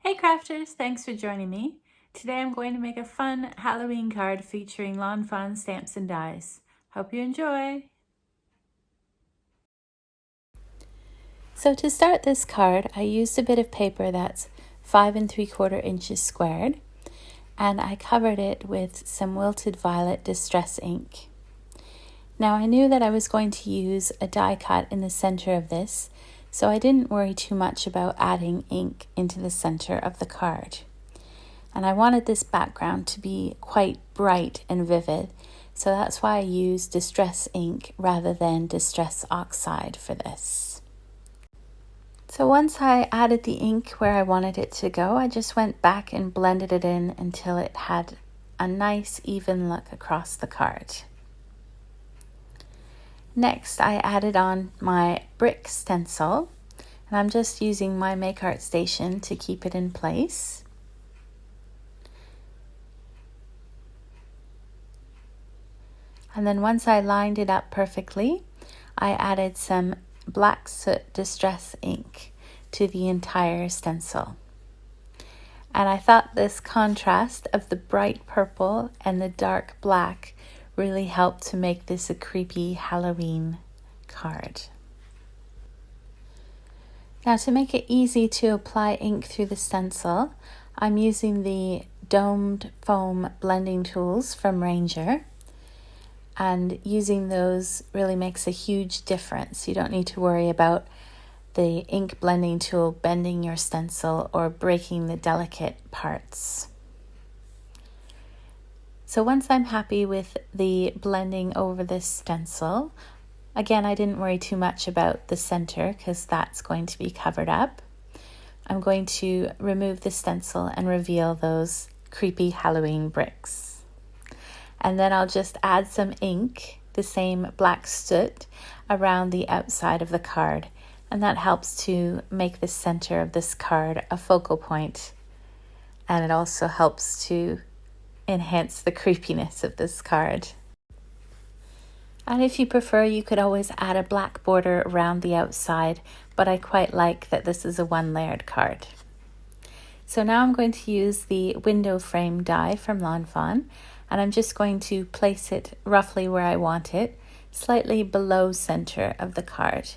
Hey crafters, thanks for joining me. Today I'm going to make a fun Halloween card featuring lawn fawn stamps and dies. Hope you enjoy! So to start this card, I used a bit of paper that's 5 3/4 inches squared, and I covered it with some Wilted Violet Distress ink. Now I knew that I was going to use a die cut in the center of this, so I didn't worry too much about adding ink into the center of the card. And I wanted this background to be quite bright and vivid, so that's why I used Distress ink rather than Distress oxide for this. So once I added the ink where I wanted it to go, I just went back and blended it in until it had a nice even look across the card. Next, I added on my brick stencil, and I'm just using my Make Art Station to keep it in place. And then once I lined it up perfectly, I added some black soot distress ink to the entire stencil. And I thought this contrast of the bright purple and the dark black really helped to make this a creepy Halloween card. Now to make it easy to apply ink through the stencil, I'm using the domed foam blending tools from Ranger. And using those really makes a huge difference. You don't need to worry about the ink blending tool bending your stencil or breaking the delicate parts. So once I'm happy with the blending over this stencil, again, I didn't worry too much about the center because that's going to be covered up. I'm going to remove the stencil and reveal those creepy Halloween bricks. And then I'll just add some ink, the same black soot, around the outside of the card. And that helps to make the center of this card a focal point. And it also helps to enhance the creepiness of this card. And if you prefer, you could always add a black border around the outside, but I quite like that this is a one-layered card. So now I'm going to use the window frame die from Lawn Fawn, and I'm just going to place it roughly where I want it, slightly below center of the card.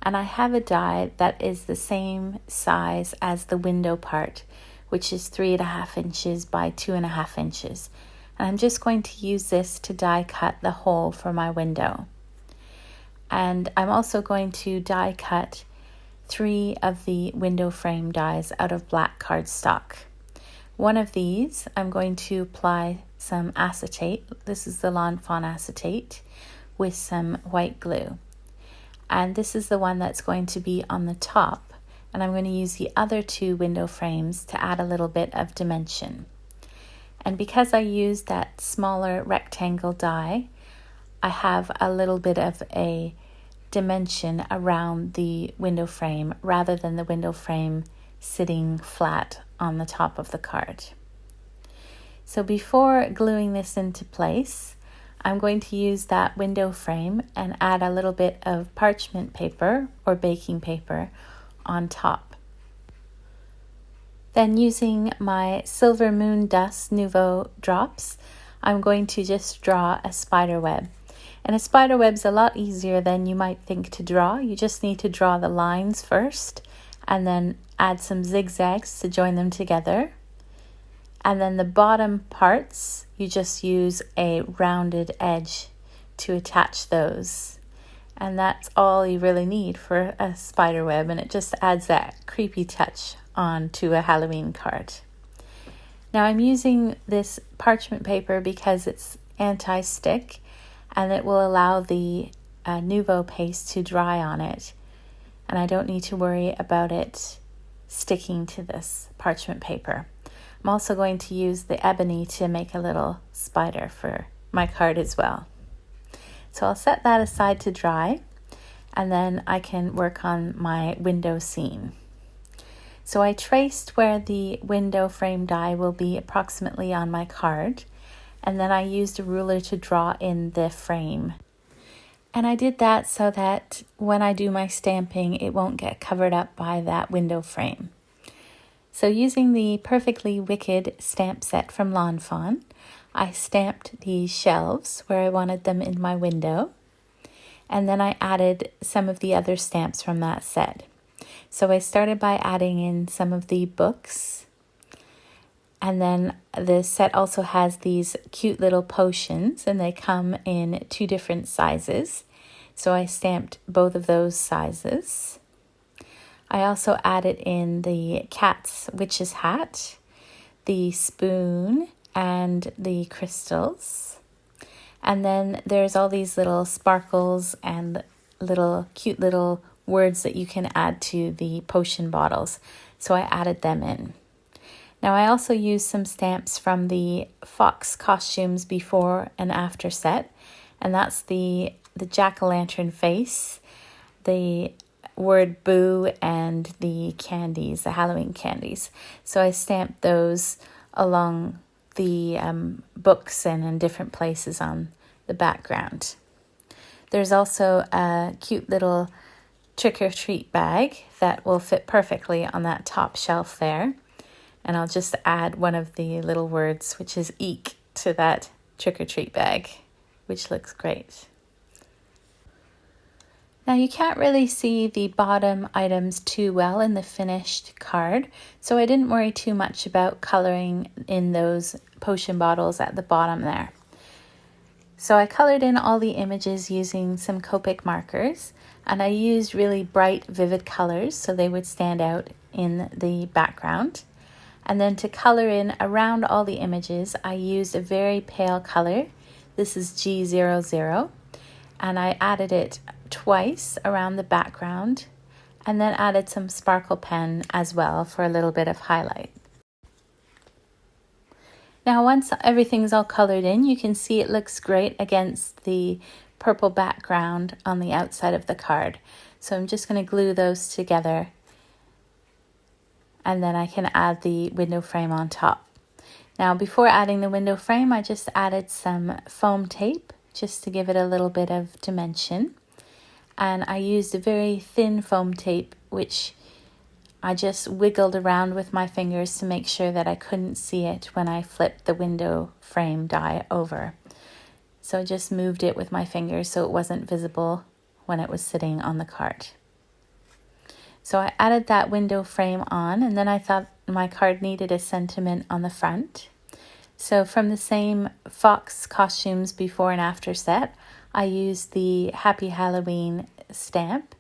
And I have a die that is the same size as the window part, which is 3.5 inches by 2.5 inches. And I'm just going to use this to die cut the hole for my window. And I'm also going to die cut 3 of the window frame dies out of black cardstock. One of these, I'm going to apply some acetate. This is the Lawn Fawn acetate with some white glue. And this is the one that's going to be on the top. And I'm going to use the other 2 window frames to add a little bit of dimension. And because I used that smaller rectangle die, I have a little bit of a dimension around the window frame rather than the window frame sitting flat on the top of the card. So before gluing this into place, I'm going to use that window frame and add a little bit of parchment paper or baking paper on top. Then using my silver Moondust Nuvo drops, I'm going to just draw a spider web. And a spider web's a lot easier than you might think to draw. You just need to draw the lines first and then add some zigzags to join them together. And then the bottom parts, you just use a rounded edge to attach those. And that's all you really need for a spider web, and it just adds that creepy touch onto a Halloween card. Now I'm using this parchment paper because it's anti-stick and it will allow the Nuvo paste to dry on it. And I don't need to worry about it sticking to this parchment paper. I'm also going to use the ebony to make a little spider for my card as well. So I'll set that aside to dry, and then I can work on my window scene. So I traced where the window frame die will be approximately on my card, and then I used a ruler to draw in the frame. And I did that so that when I do my stamping, it won't get covered up by that window frame. So using the Purrfectly Wicked stamp set from Fawn, I stamped the shelves where I wanted them in my window, and then I added some of the other stamps from that set. So I started by adding in some of the books, and then the set also has these cute little potions, and they come in 2 different sizes. So I stamped both of those sizes. I also added in the cat's witch's hat, the spoon, and the crystals. And then there's all these little sparkles and little cute little words that you can add to the potion bottles. So I added them in. Now I also used some stamps from the Fox Costumes Before and After set, and that's the jack-o'-lantern face, the word boo, and the candies, the Halloween candies. So I stamped those along the books and in different places on the background. There's also a cute little trick-or-treat bag that will fit perfectly on that top shelf there. And I'll just add one of the little words, which is eek, to that trick-or-treat bag, which looks great. Now you can't really see the bottom items too well in the finished card, so I didn't worry too much about coloring in those potion bottles at the bottom there. So I colored in all the images using some Copic markers, and I used really bright, vivid colors so they would stand out in the background. And then to color in around all the images, I used a very pale color. This is G00, and I added it twice around the background, and then added some sparkle pen as well for a little bit of highlight. Now once everything's all colored in, you can see it looks great against the purple background on the outside of the card. So I'm just going to glue those together, and then I can add the window frame on top. Now before adding the window frame, I just added some foam tape just to give it a little bit of dimension. And I used a very thin foam tape, which I just wiggled around with my fingers to make sure that I couldn't see it when I flipped the window frame die over. So I just moved it with my fingers so it wasn't visible when it was sitting on the card. So I added that window frame on, and then I thought my card needed a sentiment on the front. So from the same Fox Costumes Before and After set, I used the Happy Halloween stamp,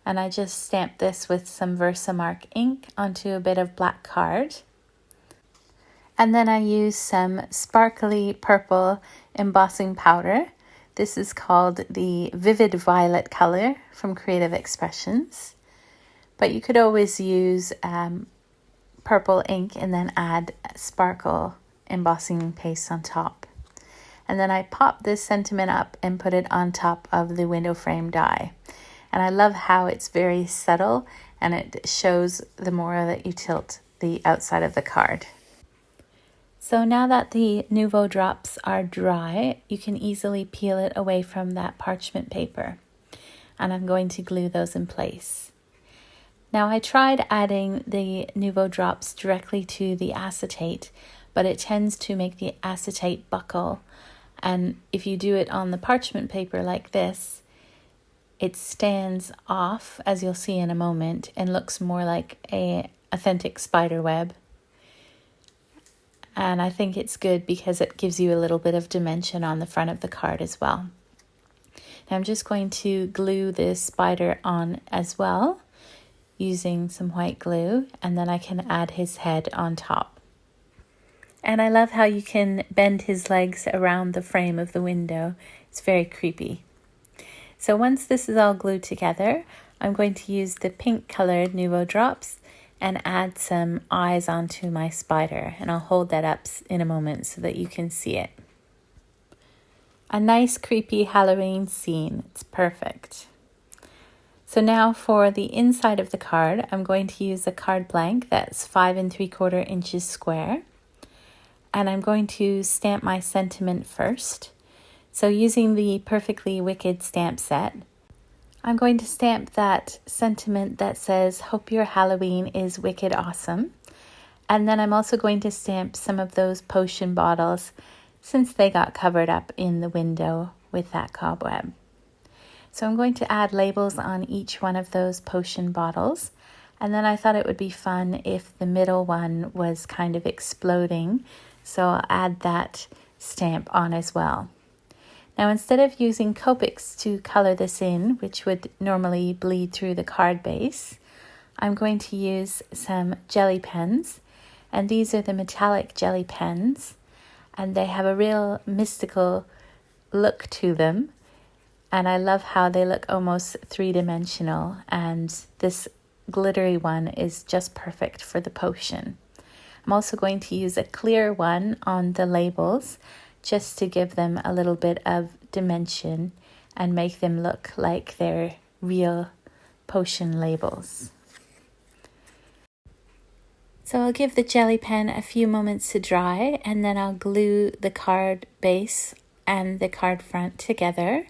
and I just stamped this with some Versamark ink onto a bit of black card. And then I used some sparkly purple embossing powder. This is called the Vivid Violet color from Creative Expressions. But you could always use purple ink and then add sparkle embossing paste on top. And then I popped this sentiment up and put it on top of the window frame die. And I love how it's very subtle, and it shows the more that you tilt the outside of the card. So now that the Nuvo drops are dry, you can easily peel it away from that parchment paper. And I'm going to glue those in place. Now I tried adding the Nuvo drops directly to the acetate, but it tends to make the acetate buckle. And if you do it on the parchment paper like this, it stands off, as you'll see in a moment, and looks more like an authentic spider web. And I think it's good because it gives you a little bit of dimension on the front of the card as well. Now I'm just going to glue this spider on as well, using some white glue, and then I can add his head on top. And I love how you can bend his legs around the frame of the window. It's very creepy. So once this is all glued together, I'm going to use the pink colored Nuvo drops and add some eyes onto my spider. And I'll hold that up in a moment so that you can see it. A nice creepy Halloween scene. It's perfect. So now for the inside of the card, I'm going to use a card blank that's 5 3/4 inches square. And I'm going to stamp my sentiment first. So using the Purrfectly Wicked stamp set, I'm going to stamp that sentiment that says, "Hope your Halloween is wicked awesome." And then I'm also going to stamp some of those potion bottles since they got covered up in the window with that cobweb. So I'm going to add labels on each one of those potion bottles. And then I thought it would be fun if the middle one was kind of exploding. So I'll add that stamp on as well. Now instead of using Copics to color this in, which would normally bleed through the card base, I'm going to use some jelly pens. And these are the metallic jelly pens. And they have a real mystical look to them. And I love how they look almost three-dimensional, and this glittery one is just perfect for the potion. I'm also going to use a clear one on the labels just to give them a little bit of dimension and make them look like they're real potion labels. So I'll give the jelly pen a few moments to dry, and then I'll glue the card base and the card front together.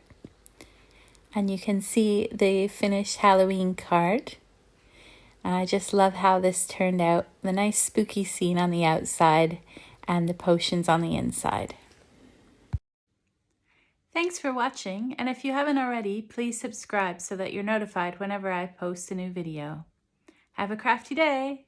And you can see the finished Halloween card. And I just love how this turned out. The nice spooky scene on the outside and the potions on the inside. Thanks for watching, and if you haven't already, please subscribe so that you're notified whenever I post a new video. Have a crafty day!